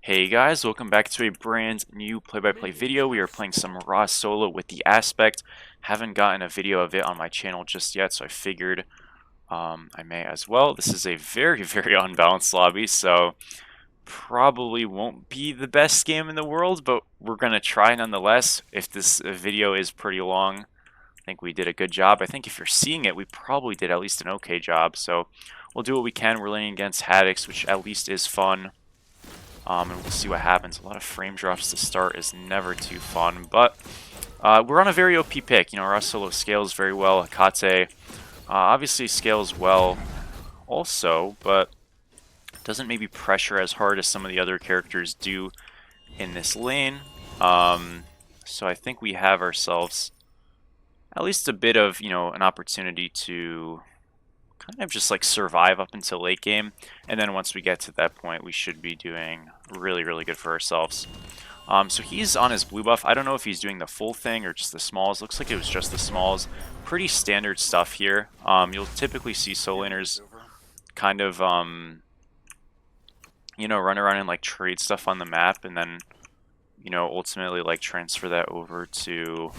Hey guys, welcome back to a brand new play-by-play video. We are playing some Raw Solo with the Aspect. Haven't gotten a video of it on my channel just yet, so I figured I may as well. This is a very, very unbalanced lobby, so probably won't be the best game in the world, but we're going to try nonetheless. If this video is pretty long, I think we did a good job. I think if you're seeing it, we probably did at least an okay job, so we'll do what we can. We're laning against Haddix, which at least is fun. And we'll see what happens. A lot of frame drops to start is never too fun, but we're on a very OP pick. You know, Raw Solo scales very well. Hakate obviously scales well also, but doesn't maybe pressure as hard as some of the other characters do in this lane. So I think we have ourselves at least a bit of, an opportunity to kind of just like survive up until late game, and then once we get to that point we should be doing really, really good for ourselves. So he's on his blue buff. I don't know if he's doing the full thing or just the smalls. Looks like it was just the smalls. Pretty standard stuff here. You'll typically see solo laners kind of run around and like trade stuff on the map, and then ultimately like transfer that over to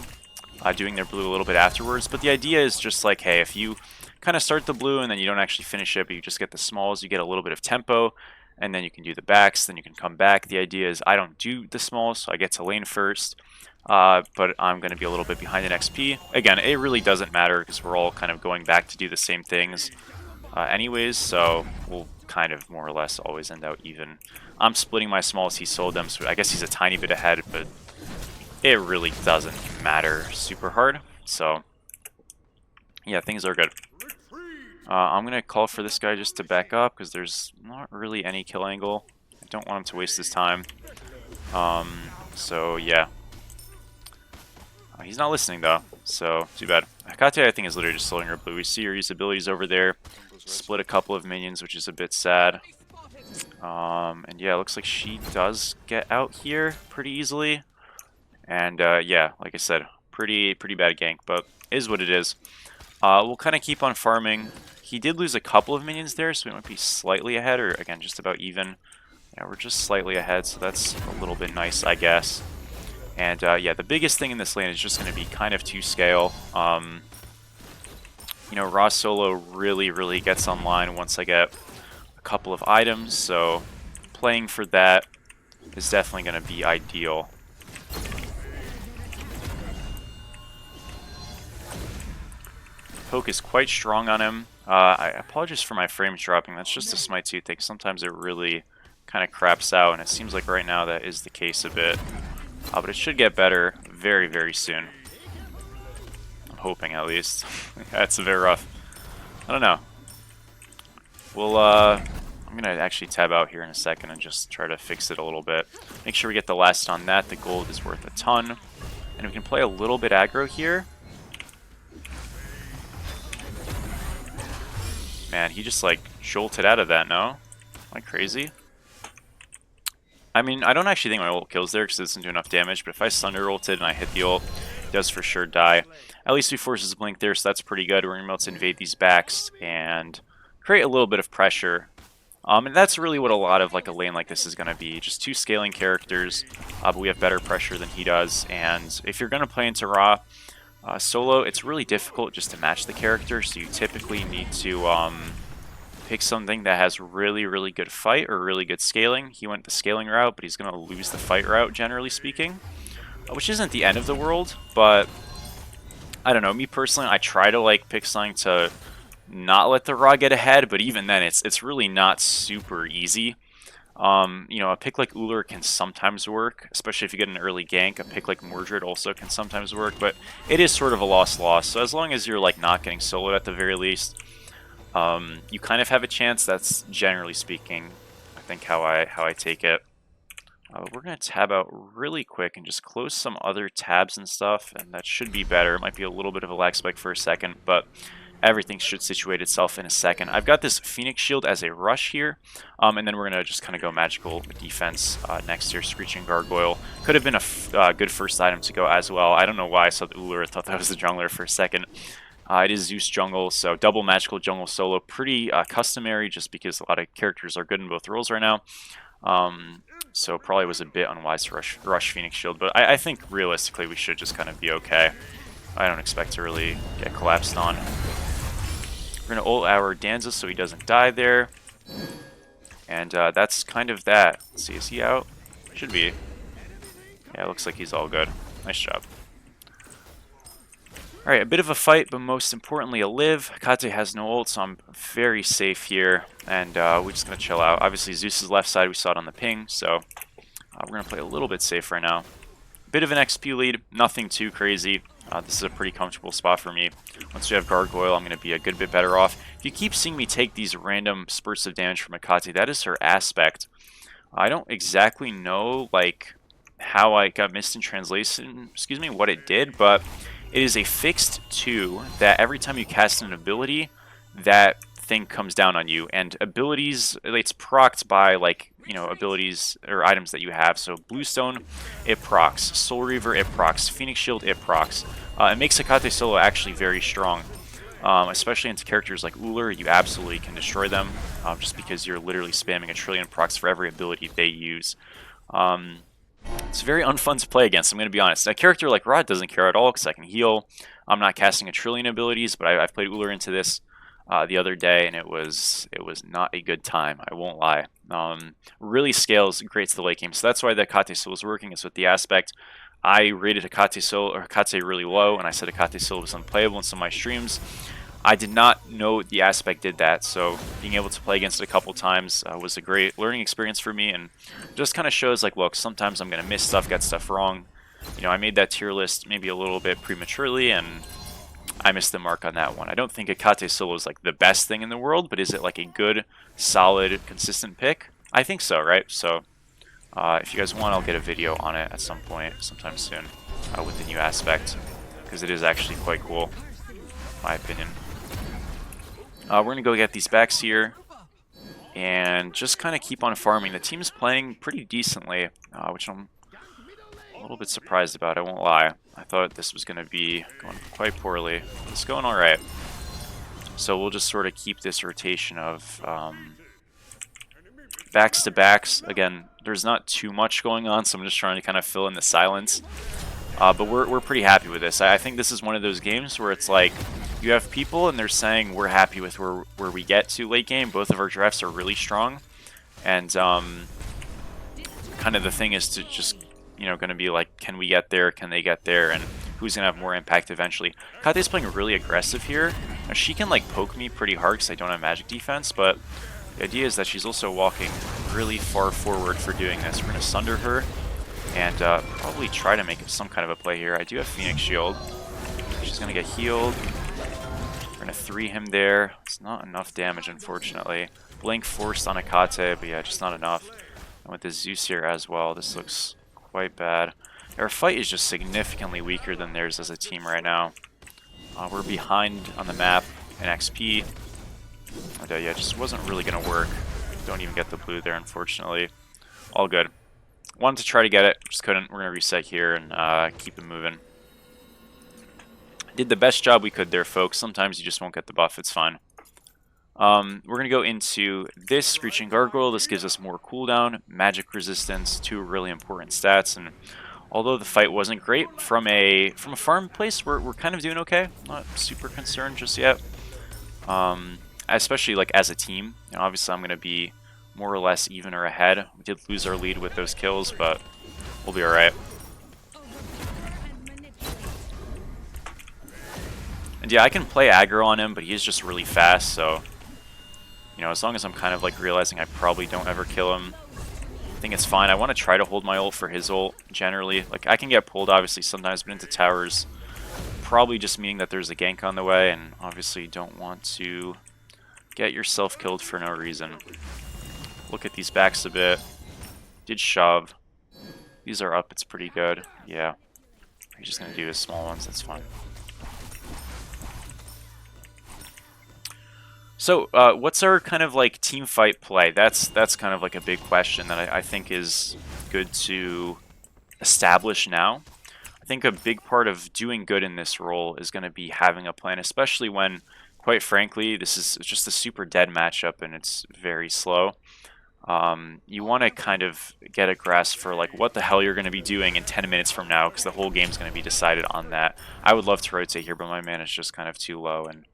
doing their blue a little bit afterwards. But the idea is just like, hey, if you kind of start the blue and then you don't actually finish it, but you just get the smalls, you get a little bit of tempo, and then you can do the backs, then you can come back. The idea is I don't do the smalls, so I get to lane first, but I'm going to be a little bit behind in XP. Again, it really doesn't matter because we're all kind of going back to do the same things anyways, so we'll kind of more or less always end out even. I'm splitting my smalls, he sold them, so I guess he's a tiny bit ahead, but it really doesn't matter super hard. So yeah, things are good. I'm going to call for this guy just to back up because there's not really any kill angle. I don't want him to waste his time. So yeah. He's not listening though, so too bad. Hakate I think is literally just slowing her blue. We see her use abilities over there. Split a couple of minions, which is a bit sad. And yeah, it looks like she does get out here pretty easily. And yeah, like I said, pretty bad gank, but is what it is. We'll kind of keep on farming. He did lose a couple of minions there, so we might be slightly ahead, or again, just about even. Yeah, we're just slightly ahead, so that's a little bit nice, I guess. And yeah, the biggest thing in this lane is just going to be kind of 2-scale. Raw Solo really gets online once I get a couple of items, so playing for that is definitely going to be ideal. Poke is quite strong on him. I apologize for my frames dropping. That's just a Smite 2 thing. Sometimes it really kind of craps out, and it seems like right now that is the case a bit. But it should get better very soon. I'm hoping, at least. That's a bit rough. I don't know. We'll, I'm going to actually tab out here in a second and just try to fix it a little bit. Make sure we get the last on that. The gold is worth a ton. And we can play a little bit aggro here. Man, he just like jolted out of that, no? Am I crazy? I mean, I don't actually think my ult kills there because it doesn't do enough damage, but if I thunder ulted and I hit the ult, he does for sure die. At least we forces a blink there, so that's pretty good. We're going to invade these backs and create a little bit of pressure. And that's really what a lot of like a lane like this is going to be. Just 2 scaling characters, but we have better pressure than he does. And if you're going to play into Raw Solo, it's really difficult just to match the character, so you typically need to pick something that has really good fight or really good scaling. He went the scaling route, but he's going to lose the fight route, generally speaking, which isn't the end of the world, but I don't know. Me personally, I try to like pick something to not let the Raw get ahead, but even then, it's really not super easy. A pick like Ullr can sometimes work, especially if you get an early gank. A pick like Mordred also can sometimes work, but it is sort of a loss. So as long as you're like not getting soloed at the very least, you kind of have a chance. That's generally speaking, I think how I take it. We're gonna tab out really quick and just close some other tabs and stuff, and that should be better. It might be a little bit of a lag spike for a second, but everything should situate itself in a second. I've got this Phoenix Shield as a rush here, and then we're going to just kind of go magical defense next here. Screeching Gargoyle could have been a good first item to go as well. I don't know why I saw the Ullr. I thought that was the jungler for a second. It is Zeus jungle, so double magical jungle solo. Pretty customary just because a lot of characters are good in both roles right now. So probably was a bit unwise to rush Phoenix Shield, but I think realistically we should just kind of be okay. I don't expect to really get collapsed on. We're going to ult our Danza so he doesn't die there. And that's kind of that. Let's see, is he out? Should be. Yeah, it looks like he's all good. Nice job. Alright, a bit of a fight, but most importantly a live. Kate has no ult, so I'm very safe here. And we're just going to chill out. Obviously, Zeus' left side, we saw it on the ping, so we're going to play a little bit safe right now. Bit of an XP lead, nothing too crazy. This is a pretty comfortable spot for me. Once we have Gargoyle, I'm going to be a good bit better off. If you keep seeing me take these random spurts of damage from Akate, that is her aspect. I don't exactly know, like, how I got missed in translation, what it did, but it is a fixed 2 that every time you cast an ability, that thing comes down on you. And abilities, it's procced by, like, you know, abilities or items that you have. So Bluestone, it procs. Soul Reaver, it procs. Phoenix Shield, it procs. It makes Akate solo actually very strong. Especially into characters like Uller, you absolutely can destroy them just because you're literally spamming a trillion procs for every ability they use. It's very unfun to play against, I'm going to be honest. A character like Rod doesn't care at all because I can heal. I'm not casting a trillion abilities, but I've played Uller into this the other day, and it was not a good time, I won't lie. Really scales great to the late game, so that's why the Akate Soul is working, is with the aspect. I rated Akate really low, and I said Akate Soul was unplayable in some of my streams. I did not know the aspect did that, so being able to play against it a couple times was a great learning experience for me, and just kind of shows, like, look, sometimes I'm going to miss stuff, get stuff wrong. You know, I made that tier list maybe a little bit prematurely, and I missed the mark on that one. I don't think Akate Solo is, like, the best thing in the world, but is it, like, a good, solid, consistent pick? I think so, right? So, if you guys want, I'll get a video on it at some point, sometime soon, with the new aspect, because it is actually quite cool, in my opinion. We're going to go get these backs here and just kind of keep on farming. The team's playing pretty decently, which I'm a little bit surprised about, I won't lie. I thought this was going to be going quite poorly. It's going alright. So we'll just sort of keep this rotation of backs to backs. Again, there's not too much going on, so I'm just trying to kind of fill in the silence. But we're pretty happy with this. I think this is one of those games where it's like, you have people and they're saying we're happy with where we get to late game. Both of our drafts are really strong. And kind of the thing is to just, you know, going to be like, can we get there? Can they get there? And who's going to have more impact eventually? Kate's playing really aggressive here. Now, she can, like, poke me pretty hard because I don't have magic defense, but the idea is that she's also walking really far forward for doing this. We're going to sunder her and probably try to make some kind of a play here. I do have Phoenix Shield. She's going to get healed. We're going to 3 him there. It's not enough damage, unfortunately. Blink forced on Akate, but yeah, just not enough. And with the Zeus here as well, this looks quite bad. Our fight is just significantly weaker than theirs as a team right now. We're behind on the map in XP. And yeah, it just wasn't really going to work. Don't even get the blue there, unfortunately. All good. Wanted to try to get it, just couldn't. We're going to reset here and keep it moving. Did the best job we could there, folks. Sometimes you just won't get the buff. It's fine. We're going to go into this Screeching Gargoyle. This gives us more cooldown, magic resistance, 2 really important stats. And although the fight wasn't great, from a farm place, we're kind of doing okay. Not super concerned just yet. Especially like as a team. You know, obviously I'm going to be more or less even or ahead. We did lose our lead with those kills, but we'll be alright. And yeah, I can play aggro on him, but he's just really fast, so you know, as long as I'm kind of like realizing I probably don't ever kill him, I think it's fine. I want to try to hold my ult for his ult, generally. Like, I can get pulled, obviously, sometimes, but into towers, probably just meaning that there's a gank on the way, and obviously you don't want to get yourself killed for no reason. Look at these backs a bit. Did shove. These are up, it's pretty good. Yeah. He's just going to do his small ones, that's fine. So, what's our kind of like team fight play? That's kind of like a big question that I think is good to establish now. I think a big part of doing good in this role is going to be having a plan, especially when, quite frankly, this is just a super dead matchup and it's very slow. You want to kind of get a grasp for like what the hell you're going to be doing in 10 minutes from now, because the whole game's going to be decided on that. I would love to rotate here, but my mana is just kind of too low, and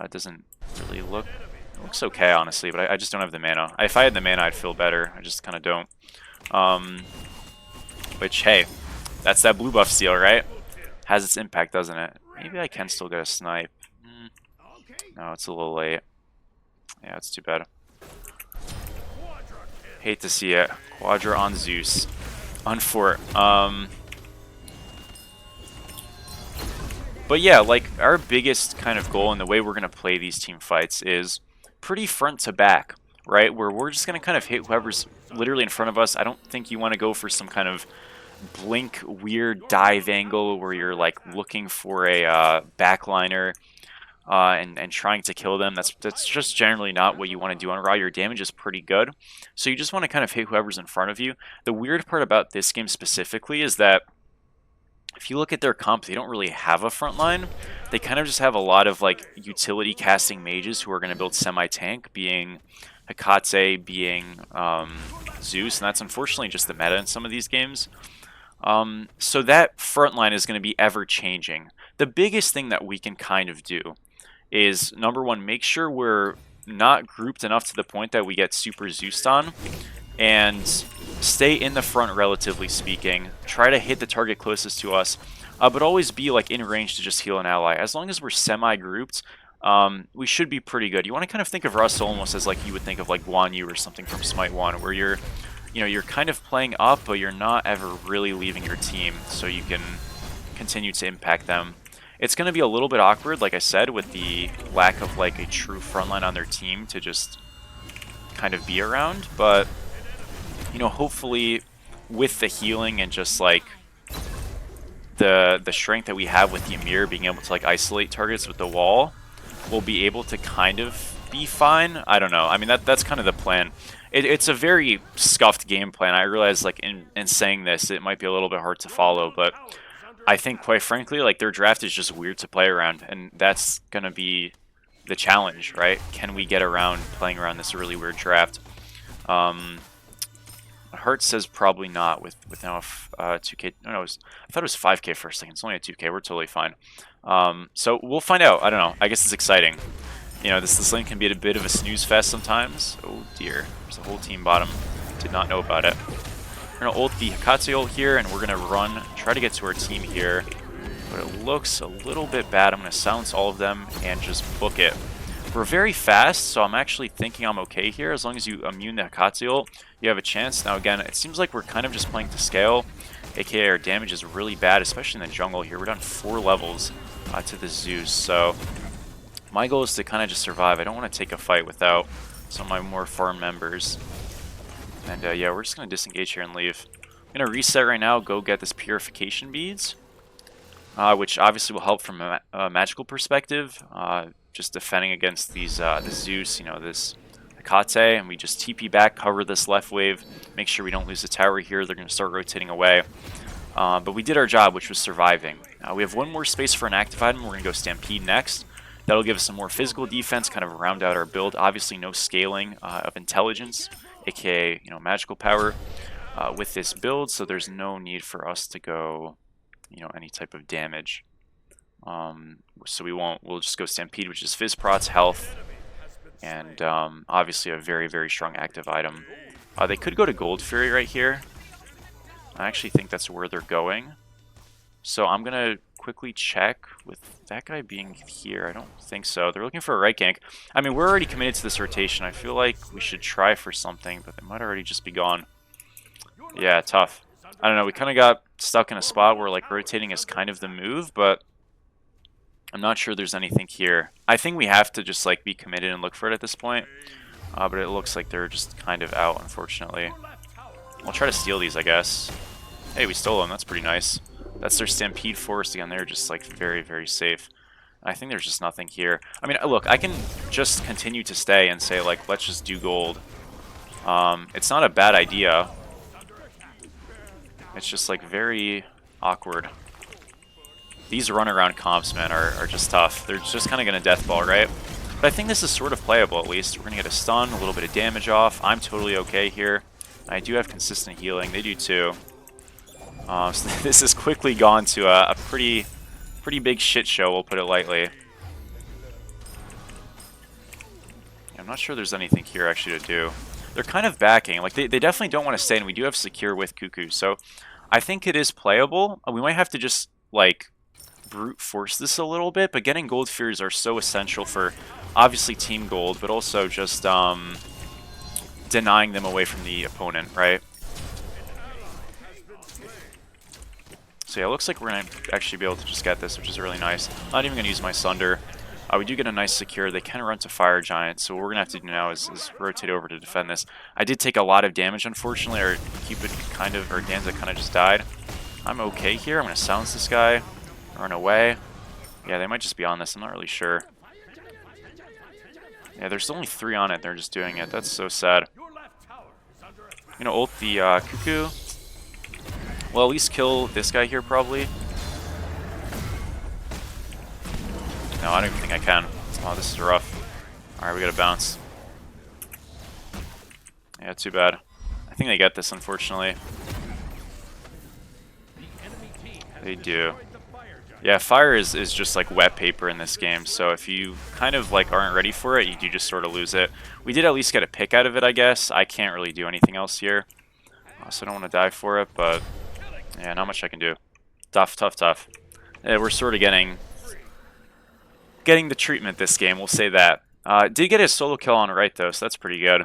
it doesn't really look... It looks okay, honestly, but I just don't have the mana. If I had the mana, I'd feel better. I just kind of don't. Which, hey, that's that blue buff steal, right? Has its impact, doesn't it? Maybe I can still get a snipe. No, it's a little late. Yeah, it's too bad. Hate to see it. Quadra on Zeus. Unfort. But yeah, like, our biggest kind of goal and the way we're going to play these team fights is pretty front to back, right? Where we're just going to kind of hit whoever's literally in front of us. I don't think you want to go for some kind of blink weird dive angle where you're like looking for a backliner and trying to kill them. That's just generally not what you want to do on Raw. Your damage is pretty good, so you just want to kind of hit whoever's in front of you. The weird part about this game specifically is that if you look at their comp, they don't really have a front line. They kind of just have a lot of like utility casting mages who are going to build semi-tank, being Hekate, being Zeus, and that's unfortunately just the meta in some of these games. So that front line is going to be ever changing. The biggest thing that we can kind of do is, number one, make sure we're not grouped enough to the point that we get super Zeused on, and stay in the front relatively speaking. Try to hit the target closest to us, but always be like in range to just heal an ally. As long as we're semi-grouped, we should be pretty good. You want to kind of think of Russell almost as like you would think of like Guan Yu or something from Smite 1, where you're kind of playing up, but you're not ever really leaving your team, so you can continue to impact them. It's going to be a little bit awkward, like I said, with the lack of like a true frontline on their team to just kind of be around, but hopefully with the healing and just like the strength that we have with the Ymir being able to like isolate targets with the wall, we'll be able to kind of be fine. I don't know. I mean, that's kind of the plan. It's a very scuffed game plan. I realize, like, in saying this, it might be a little bit hard to follow, but I think, quite frankly, like, their draft is just weird to play around, and that's going to be the challenge, right? Can we get around playing around this really weird draft? Hurt says probably not with now 2K. No, I thought it was 5K for a second. It's only a 2K. We're totally fine. So we'll find out. I don't know. I guess it's exciting. This lane can be a bit of a snooze fest sometimes. Oh dear, there's a whole team bottom. Did not know about it. We're gonna ult the Hekate ult here, and we're gonna try to get to our team here. But it looks a little bit bad. I'm gonna silence all of them and just book it. We're very fast, so I'm actually thinking I'm okay here. As long as you immune the Hekate ult, you have a chance. Now again, it seems like we're kind of just playing to scale, aka our damage is really bad, especially in the jungle here. We're down 4 levels to the Zeus, so my goal is to kind of just survive. I don't want to take a fight without some of my more farm members. And yeah, we're just going to disengage here and leave. I'm going to reset right now, go get this purification beads, which obviously will help from a magical perspective. Just defending against these this Zeus, this Hekate, and we just TP back, cover this left wave, make sure we don't lose the tower here. They're going to start rotating away. But we did our job, which was surviving. We have one more space for an active item. We're going to go Stampede next. That'll give us some more physical defense, kind of round out our build. Obviously, no scaling of intelligence, aka magical power, with this build. So there's no need for us to go, any type of damage. So we won't. We'll just go Stampede, which is Fizz Prots, health, and obviously a very, very strong active item. They could go to Gold Fury right here. I actually think that's where they're going. So I'm gonna quickly check with that guy being here. I don't think so. They're looking for a right gank. I mean, we're already committed to this rotation. I feel like we should try for something, but they might already just be gone. Yeah, tough. I don't know. We kind of got stuck in a spot where like rotating is kind of the move, but I'm not sure there's anything here. I think we have to just like be committed and look for it at this point. But it looks like they're just kind of out, unfortunately. I'll try to steal these, I guess. Hey, we stole them. That's pretty nice. That's their Stampede Forest again. They're just like very, very safe. I think there's just nothing here. I mean, look, I can just continue to stay and say like, let's just do gold. It's not a bad idea. It's just like very awkward. These runaround comps, man, are just tough. They're just kind of going to deathball, right? But I think this is sort of playable at least. We're going to get a stun, a little bit of damage off. I'm totally okay here. I do have consistent healing. They do too. So this has quickly gone to a pretty big shit show, we'll put it lightly. I'm not sure there's anything here actually to do. They're kind of backing. Like, they definitely don't want to stay, and we do have secure with Cuckoo. So I think it is playable. We might have to just, like, brute force this a little bit, but getting gold Furies are so essential for, obviously, team gold, but also just denying them away from the opponent, right? So yeah, it looks like we're going to actually be able to just get this, which is really nice. Not even going to use my Sunder. We do get a nice secure. They can run to Fire Giant, so what we're going to have to do now is rotate over to defend this. I did take a lot of damage, unfortunately, or Cupid kind of, or Danza kind of just died. I'm okay here. I'm going to silence this guy, run away. Yeah, they might just be on this. I'm not really sure. Yeah, there's only 3 on it. They're just doing it. That's so sad. I'm going to ult the Cuckoo. Well, at least kill this guy here, probably. No, I don't even think I can. Oh, this is rough. Alright, we gotta bounce. Yeah, too bad. I think they get this, unfortunately. They do. Yeah, fire is just like wet paper in this game, so if you kind of like aren't ready for it, you do just sort of lose it. We did at least get a pick out of it, I guess. I can't really do anything else here. So I don't want to die for it, but yeah, not much I can do. Tough. Yeah, we're sort of getting the treatment this game, we'll say that. Did get a solo kill on right though, so that's pretty good.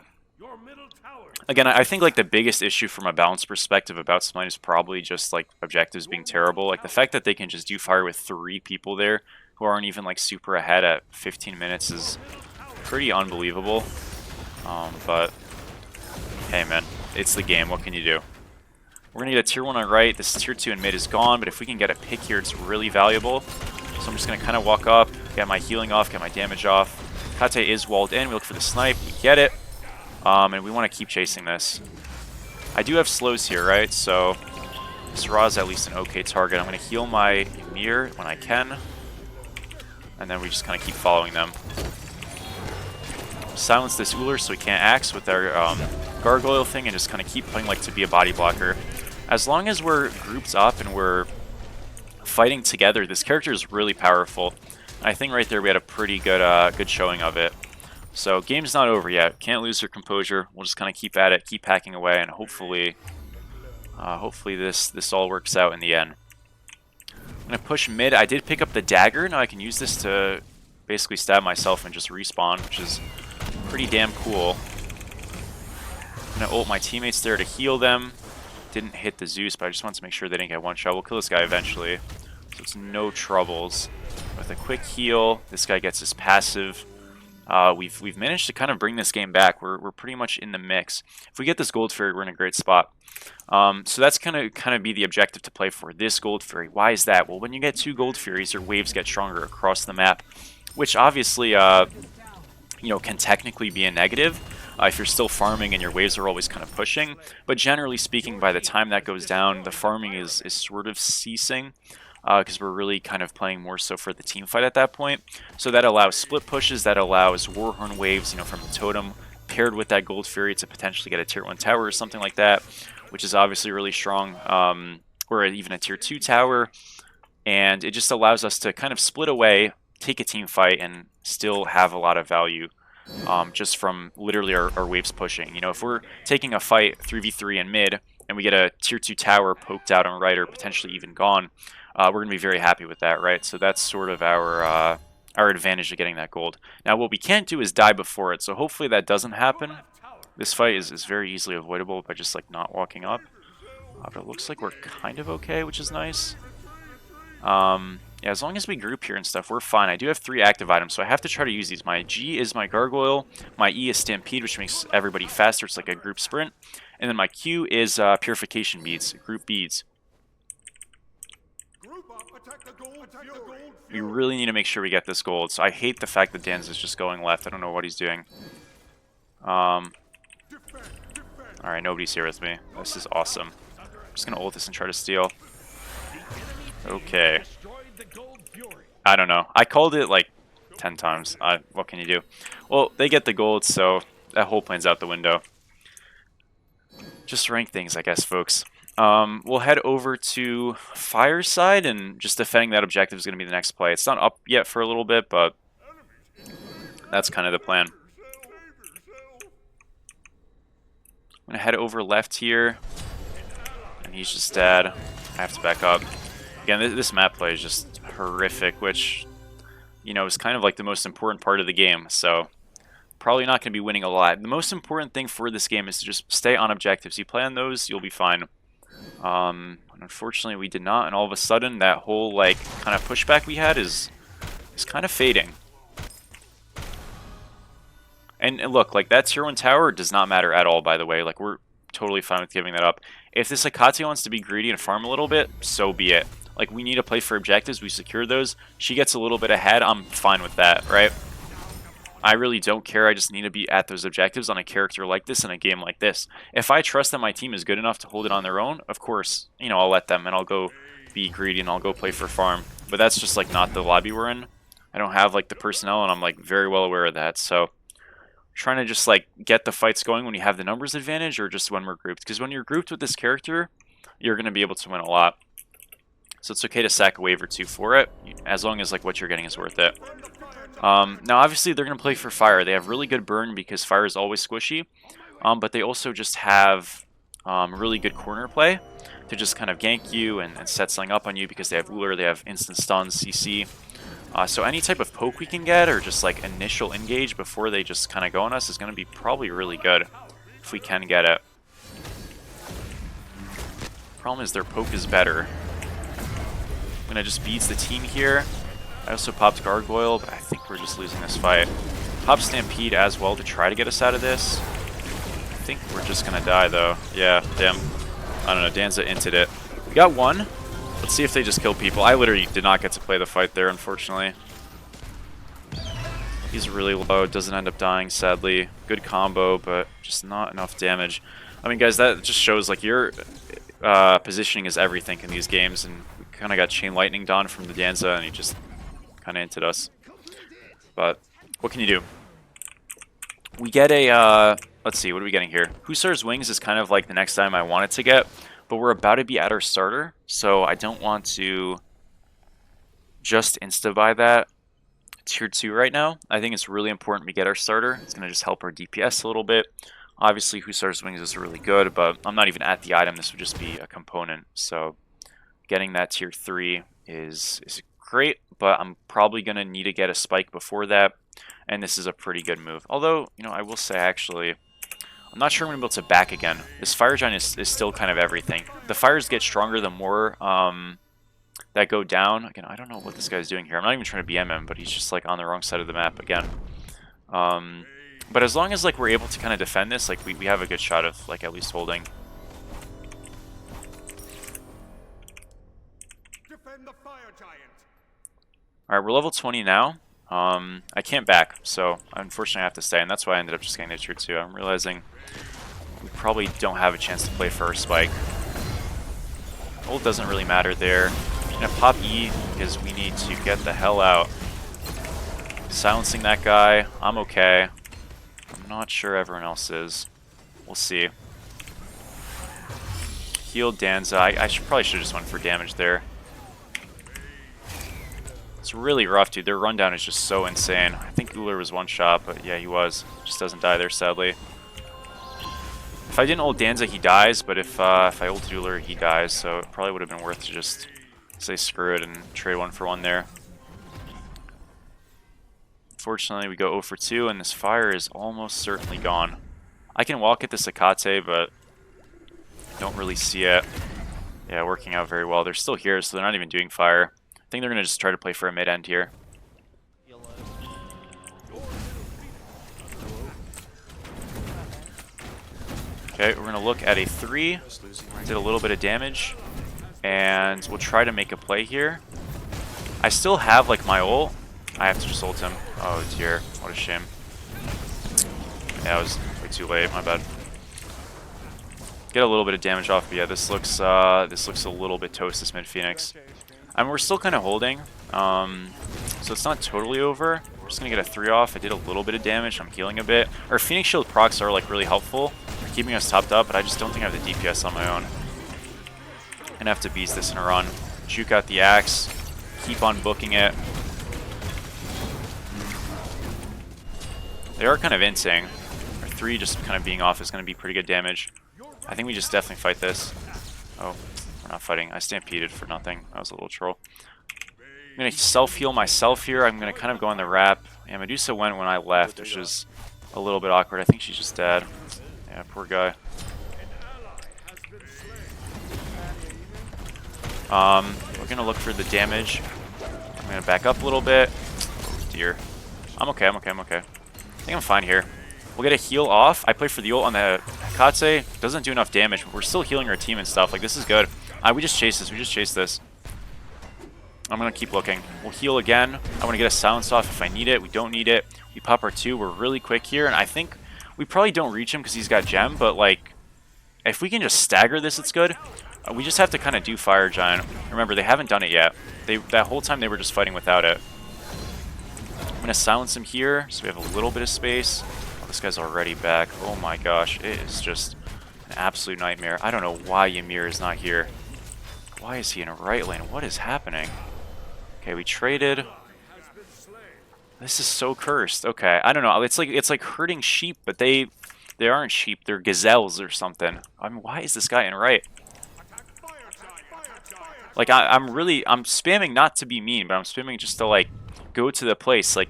Again, I think like the biggest issue from a balance perspective about Smite is probably just like objectives being terrible. Like the fact that they can just do fire with 3 people there who aren't even like super ahead at 15 minutes is pretty unbelievable. But hey man, it's the game, what can you do? We're going to get a tier 1 on right, this tier 2 in mid is gone, but if we can get a pick here, it's really valuable. So I'm just going to kind of walk up, get my healing off, get my damage off. Kate is walled in, we look for the snipe, we get it. And we want to keep chasing this. I do have slows here, right? So this Ra is at least an okay target. I'm going to heal my Ymir when I can. And then we just kind of keep following them. Silence this Uller so we can't axe with our gargoyle thing and just kind of keep playing like to be a body blocker. As long as we're grouped up and we're fighting together, this character is really powerful. I think right there we had a pretty good good showing of it. So game's not over yet. Can't lose your composure. We'll just kind of keep at it, keep hacking away, and hopefully this all works out in the end. I'm gonna push mid. I did pick up the dagger. Now I can use this to basically stab myself and just respawn, which is pretty damn cool. I'm gonna ult my teammates there to heal them. Didn't hit the Zeus, but I just wanted to make sure they didn't get one shot. We'll kill this guy eventually, so it's no troubles. With a quick heal, this guy gets his passive. We've managed to kind of bring this game back. We're pretty much in the mix. If we get this gold fairy, we're in a great spot. So that's kind of be the objective to play for this gold fairy. Why is that? Well, when you get 2 gold fairies, your waves get stronger across the map, which obviously you know, can technically be a negative if you're still farming and your waves are always kind of pushing. But generally speaking, by the time that goes down, the farming is sort of ceasing. Because we're really kind of playing more so for the team fight at that point. So that allows split pushes, that allows Warhorn waves, you know, from the totem, paired with that Gold Fury to potentially get a tier 1 tower or something like that, which is obviously really strong, or even a tier 2 tower. And it just allows us to kind of split away, take a team fight, and still have a lot of value just from literally our waves pushing. You know, if we're taking a fight 3v3 in mid, and we get a tier 2 tower poked out on right or potentially even gone, we're going to be very happy with that, right? So that's sort of our advantage of getting that gold. Now, what we can't do is die before it, so hopefully that doesn't happen. This fight is very easily avoidable by just, like, not walking up. But it looks like we're kind of okay, which is nice. Yeah, as long as we group here and stuff, we're fine. I do have 3 active items, so I have to try to use these. My G is my Gargoyle, my E is Stampede, which makes everybody faster. It's like a group sprint. And then my Q is Purification Beads, group beads. We really need to make sure we get this gold. So I hate the fact that Dan's is just going left. I don't know what he's doing. Alright, nobody's here with me. This is awesome. I'm just going to ult this and try to steal. Okay. I don't know. I called it like 10 times. What can you do? Well, they get the gold, so that whole plan's out the window. Just rank things, I guess, folks. We'll head over to Fireside, and just defending that objective is going to be the next play. It's not up yet for a little bit, but that's kind of the plan. I'm going to head over left here, and he's just dead. I have to back up. Again, this map play is just horrific, which, you know, is kind of like the most important part of the game, so probably not going to be winning a lot. The most important thing for this game is to just stay on objectives. You play on those, you'll be fine. Unfortunately, we did not, and all of a sudden, that whole, like, kind of pushback we had is kind of fading. And look, like, that tier 1 tower does not matter at all, by the way. Like, we're totally fine with giving that up. If this Akate wants to be greedy and farm a little bit, so be it. Like, we need to play for objectives. We secured those. She gets a little bit ahead. I'm fine with that, right? I really don't care. I just need to be at those objectives on a character like this in a game like this. If I trust that my team is good enough to hold it on their own, of course, you know, I'll let them and I'll go be greedy and I'll go play for farm. But that's just, like, not the lobby we're in. I don't have, like, the personnel, and I'm, like, very well aware of that. So trying to just, like, get the fights going when you have the numbers advantage, or just when we're grouped. Because when you're grouped with this character, you're going to be able to win a lot. So it's okay to sack a wave or two for it, as long as, like, what you're getting is worth it. Now, obviously, they're going to play for fire. They have really good burn because fire is always squishy, but they also just have really good corner play to just kind of gank you and set something up on you because they have Uller, they have instant stun, CC. So any type of poke we can get, or just like initial engage before they just kind of go on us, is going to be probably really good if we can get it. Problem is their poke is better. I'm going to just beats the team here. I also popped Gargoyle, but I think we're just losing this fight. Pop Stampede as well to try to get us out of this. I think we're just going to die, though. Yeah, damn. I don't know, Danza inted it. We got one. Let's see if they just kill people. I literally did not get to play the fight there, unfortunately. He's really low, doesn't end up dying, sadly. Good combo, but just not enough damage. I mean, guys, that just shows, like, your positioning is everything in these games, and we kind of got Chain Lightning done from the Danza, and he just kind of inted us. But what can you do? We get a, let's see, what are we getting here? Hussar's Wings is kind of like the next time I wanted to get, but we're about to be at our starter, so I don't want to just insta-buy that tier 2 right now. I think it's really important we get our starter. It's going to just help our DPS a little bit. Obviously, Hussar's Wings is really good, but I'm not even at the item. This would just be a component, so getting that tier 3 is great, but I'm probably going to need to get a spike before that, and this is a pretty good move. Although, you know, I will say, actually, I'm not sure I'm going to be able to back again. This Fire Giant is still kind of everything. The fires get stronger the more that go down. Again, I don't know what this guy's doing here. I'm not even trying to BM him, but he's just, like, on the wrong side of the map again. But as long as, like, we're able to kind of defend this, like, we have a good shot of, like, at least holding. Defend the Fire Giant. Alright, we're level 20 now. I can't back, so unfortunately I have to stay, and that's why I ended up just getting the tier 2. I'm realizing we probably don't have a chance to play for our spike. Ult doesn't really matter there. I'm gonna pop E because we need to get the hell out. Silencing that guy, I'm okay. I'm not sure everyone else is. We'll see. Healed Danza. I probably should have just went for damage there. It's really rough, dude. Their rundown is just so insane. I think Uller was one shot, but yeah, he was. Just doesn't die there, sadly. If I didn't ult Danza, he dies, but if I ulted Uller, he dies, so it probably would have been worth to just say screw it and trade 1-for-1 there. Unfortunately, we go 0 for 2, and this fire is almost certainly gone. I can walk at this Akate, but don't really see it. Yeah, working out very well. They're still here, so they're not even doing fire. I think they're going to just try to play for a mid-end here. Okay, we're going to look at a 3. Did a little bit of damage. And we'll try to make a play here. I still have, like, my ult. I have to just ult him. Oh, dear. What a shame. Yeah, I was way too late. My bad. Get a little bit of damage off, but yeah, this looks a little bit toast, this mid Phoenix. I mean, we're still kind of holding, so it's not totally over. I'm just gonna get a 3 off. I did a little bit of damage. I'm healing a bit. Our Phoenix Shield procs are like really helpful for keeping us topped up, but I just don't think I have the DPS on my own. Gonna have to beast this in a run. Juke out the axe. Keep on booking it. They are kind of inting. Our 3 just kind of being off is going to be pretty good damage. I think we just definitely fight this. Oh, we're not fighting. I stampeded for nothing. That was a little troll. I'm going to self-heal myself here. I'm going to kind of go on the wrap. Yeah, Medusa went when I left, which is a little bit awkward. I think she's just dead. Yeah, poor guy. We're going to look for the damage. I'm going to back up a little bit. Oh, dear. I'm okay, I'm okay, I'm okay. I think I'm fine here. We'll get a heal off. I play for the ult on the Hekate. Doesn't do enough damage, but we're still healing our team and stuff. Like, this is good. We just chase this. We just chase this. I'm going to keep looking. We'll heal again. I want to get a silence off if I need it. We don't need it. We pop our 2. We're really quick here, and I think we probably don't reach him because he's got gem, but, like, if we can just stagger this, it's good. We just have to kind of do Fire Giant. Remember, they haven't done it yet. That whole time they were just fighting without it. I'm going to silence him here, so we have a little bit of space. Oh, this guy's already back. Oh my gosh, it is just an absolute nightmare. I don't know why Ymir is not here. Why is he in a right lane? What is happening? Okay, we traded. This is so cursed. Okay, I don't know. It's like herding sheep, but they aren't sheep. They're gazelles or something. I mean, why is this guy in right? Like, I'm spamming not to be mean, but I'm spamming just to, like, go to the place. Like,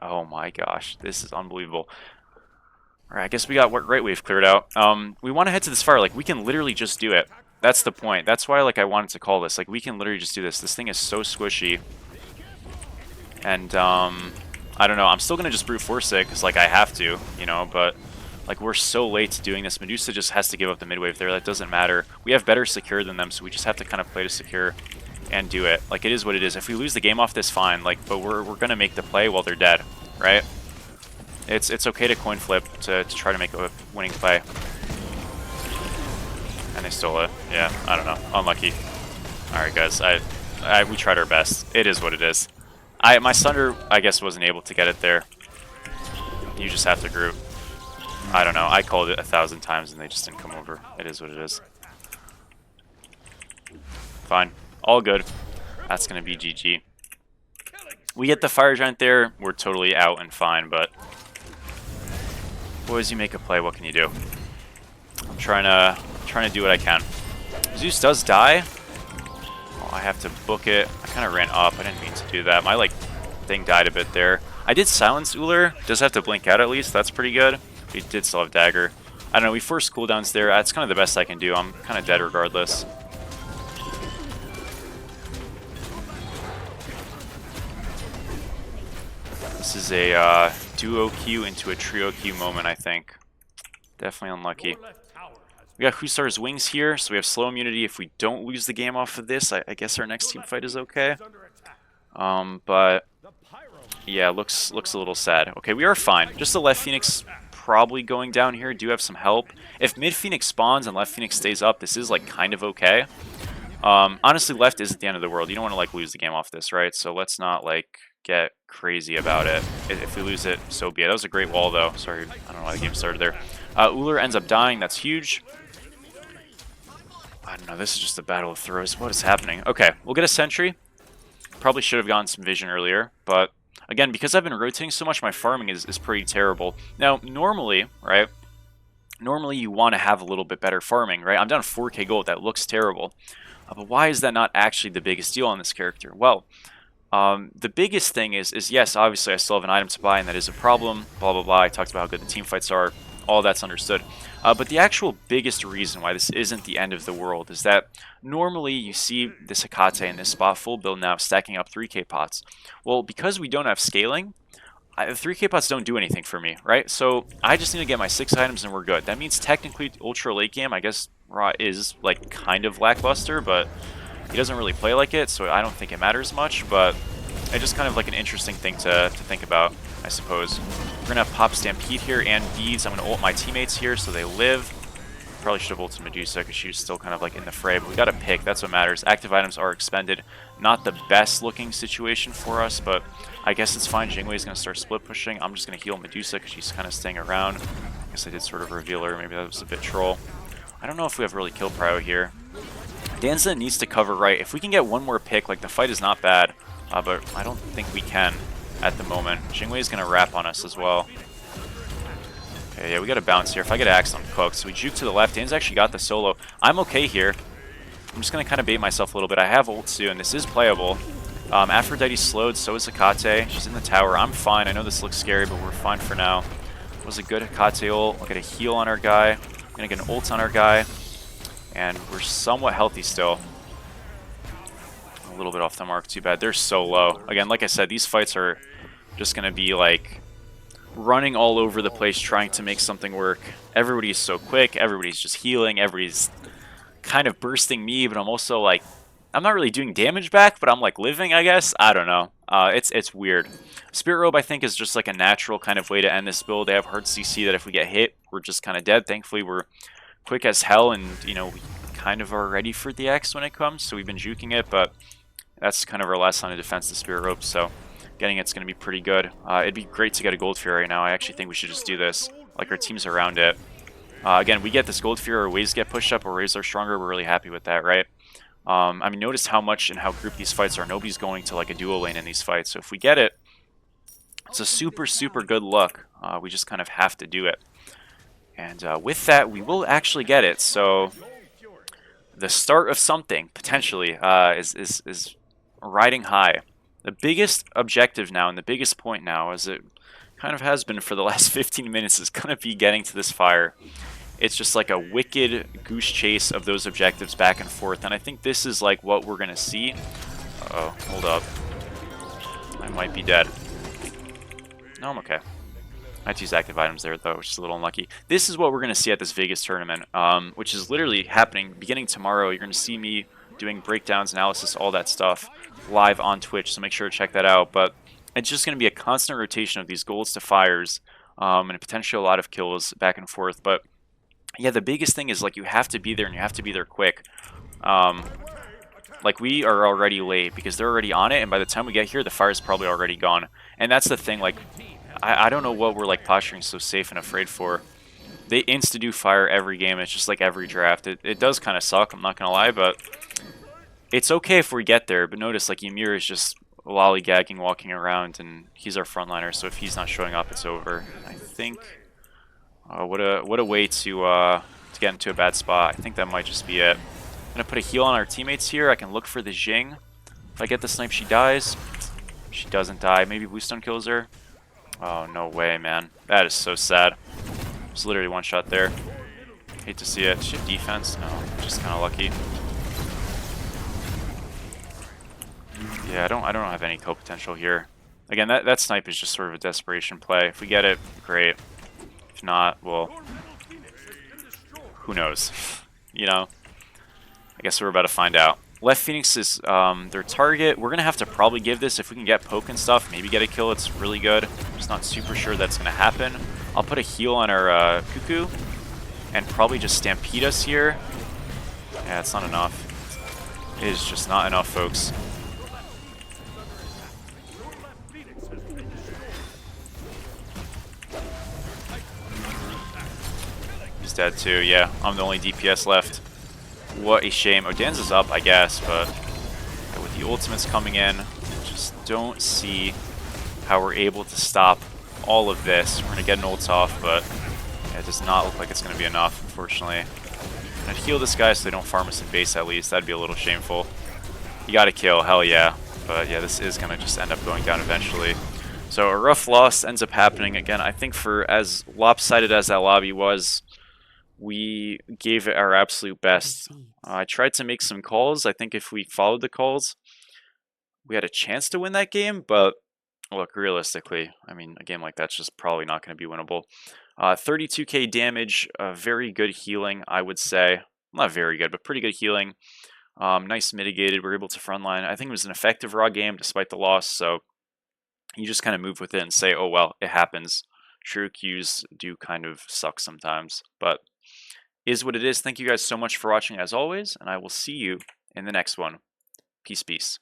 oh my gosh, this is unbelievable. Alright, I guess we got Right Wave cleared out. We want to head to this fire. Like, we can literally just do it. That's the point. That's why, like, I wanted to call this. Like, we can literally just do this. This thing is so squishy. And, I don't know. I'm still going to just brute force it, because, like, I have to, you know, but... Like, we're so late to doing this. Medusa just has to give up the mid wave there. That doesn't matter. We have better secure than them, so we just have to kind of play to secure and do it. Like, it is what it is. If we lose the game off this, fine. Like, but we're going to make the play while they're dead, right? It's okay to coin flip to try to make a winning play. And they stole it. Yeah, I don't know. Unlucky. Alright, guys. We tried our best. It is what it is. My Sunder, I guess, wasn't able to get it there. You just have to group. I don't know. I called it 1,000 times and they just didn't come over. It is what it is. Fine. All good. That's going to be GG. We get the Fire Giant there. We're totally out and fine, but... Boys, you make a play. What can you do? I'm trying to do what I can. Zeus does die. Oh, I have to book it. I kind of ran up. I didn't mean to do that. My, like, thing died a bit there. I did silence Uller. Does have to blink out at least. That's pretty good. We did still have dagger. I don't know, we forced cooldowns there. That's kind of the best I can do. I'm kind of dead regardless. This is a duo Q into a trio Q moment, I think. Definitely unlucky. We got Husar's Wings here, so we have slow immunity. If we don't lose the game off of this, I guess our next team fight is okay. But yeah, looks a little sad. Okay, we are fine. Just the left Phoenix probably going down here. Do have some help. If mid Phoenix spawns and left Phoenix stays up, this is like kind of okay. Honestly, left isn't the end of the world. You don't want to like lose the game off this, right? So let's not like get crazy about it. If we lose it, so be it. That was a great wall though. Sorry, I don't know why the game started there. Uller ends up dying. That's huge. I don't know. This is just a battle of throws. What is happening? Okay, we'll get a sentry. Probably should have gotten some vision earlier, but again, because I've been rotating so much, my farming is pretty terrible. Now, normally, right? Normally, you want to have a little bit better farming, right? I'm down 4k gold. That looks terrible. But why is that not actually the biggest deal on this character? Well, the biggest thing is yes, obviously, I still have an item to buy, and that is a problem. Blah, blah, blah. I talked about how good the team fights are. All that's understood. But the actual biggest reason why this isn't the end of the world is that normally you see this Hekate in this spot full build now stacking up 3k pots. Well, because we don't have scaling, the 3k pots don't do anything for me, right? So I just need to get my 6 items and we're good. That means technically ultra late game, I guess Ra is like kind of lackluster, but he doesn't really play like it, so I don't think it matters much, but it's just kind of like an interesting thing to think about, I suppose. We're going to pop Stampede here and Beads. I'm going to ult my teammates here so they live. Probably should have ulted Medusa because she was still kind of like in the fray, but we got a pick. That's what matters. Active items are expended. Not the best looking situation for us, but I guess it's fine. Jingwei is going to start split pushing. I'm just going to heal Medusa because she's kind of staying around. I guess I did sort of reveal her. Maybe that was a bit troll. I don't know if we have really kill prio here. Danza needs to cover right. If we can get one more pick, like the fight is not bad, but I don't think we can at the moment. Jingwei is going to wrap on us as well. Okay, yeah, we got to bounce here. If I get axed, I'm cooked. So we juke to the left. Dan's actually got the solo. I'm okay here. I'm just going to kind of bait myself a little bit. I have ult soon. This is playable. Aphrodite's slowed, so is Hecate. She's in the tower. I'm fine. I know this looks scary, but we're fine for now. It was a good Hecate ult. We'll get a heal on our guy. I'm going to get an ult on our guy. And we're somewhat healthy still. A little bit off the mark. Too bad. They're so low. Again, like I said, these fights are just going to be like running all over the place trying to make something work. Everybody's so quick. Everybody's just healing. Everybody's kind of bursting me, but I'm also like, I'm not really doing damage back, but I'm like living, I guess. I don't know. It's weird. Spirit Robe, I think, is just like a natural kind of way to end this build. They have hard CC that if we get hit, we're just kind of dead. Thankfully, we're quick as hell, and, you know, we kind of are ready for the X when it comes, so we've been juking it, but that's kind of our last line of defense, the Spirit Rope, so getting it's going to be pretty good. It'd be great to get a Gold Fury right now. I actually think we should just do this. Like, our team's around it. Again, we get this Gold Fury, our waves get pushed up, our waves are stronger, we're really happy with that, right? I mean, notice how much and how grouped these fights are. Nobody's going to, like, a duo lane in these fights, so if we get it, it's a super, super good look. We just kind of have to do it. And with that, we will actually get it, so the start of something, potentially, is riding high. The biggest objective now, and the biggest point now, as it kind of has been for the last 15 minutes, is going to be getting to this fire. It's just like a wicked goose chase of those objectives back and forth, and I think this is like what we're going to see. Uh-oh, hold up. I might be dead. No, I'm okay. I had to use active items there, though, which is a little unlucky. This is what we're going to see at this Vegas tournament, which is literally happening beginning tomorrow. You're going to see me doing breakdowns, analysis, all that stuff live on Twitch, so make sure to check that out. But it's just going to be a constant rotation of these golds to fires, and potentially a lot of kills back and forth. But yeah, the biggest thing is, like, you have to be there, and you have to be there quick. Like, we are already late because they're already on it, and by the time we get here, the fire's probably already gone. And that's the thing, like, I don't know what we're, like, posturing so safe and afraid for. They insta-do fire every game. It's just like every draft. It does kind of suck, I'm not going to lie, but it's okay if we get there. But notice, like, Ymir is just lollygagging, walking around, and he's our frontliner, so if he's not showing up, it's over. I think... what a way to get into a bad spot. I think that might just be it. I'm going to put a heal on our teammates here. I can look for the Jing. If I get the snipe, she dies. She doesn't die. Maybe Bluestone kills her. Oh, no way, man. That is so sad. It's literally one shot there. Hate to see it. Does she have defense? No, just kind of lucky. Yeah, I don't have any kill potential here. Again, that snipe is just sort of a desperation play. If we get it, great. If not, well, who knows? You know? I guess we're about to find out. Left Phoenix is their target. We're going to have to probably give this. If we can get poke and stuff, maybe get a kill, it's really good. I'm just not super sure that's going to happen. I'll put a heal on our Cuckoo and probably just stampede us here. Yeah, it's not enough. It is just not enough, folks. He's dead too, yeah. I'm the only DPS left. What a shame. Odanza's up, I guess, but yeah, with the ultimates coming in, just don't see how we're able to stop all of this. We're going to get an ult off, but yeah, it does not look like it's going to be enough, unfortunately. I'm going to heal this guy so they don't farm us in base at least. That'd be a little shameful. You got to kill, hell yeah. But yeah, this is going to just end up going down eventually. So a rough loss ends up happening. Again, I think for as lopsided as that lobby was, we gave it our absolute best. I tried to make some calls. I think if we followed the calls, we had a chance to win that game. But look, realistically, I mean, a game like that's just probably not going to be winnable. 32k damage, very good healing, I would say. Not very good, but pretty good healing. Nice mitigated. We're able to frontline. I think it was an effective raw game despite the loss. So you just kind of move with it and say, oh, well, it happens. True Qs do kind of suck sometimes. But is what it is. Thank you guys so much for watching as always, and I will see you in the next one. Peace, peace.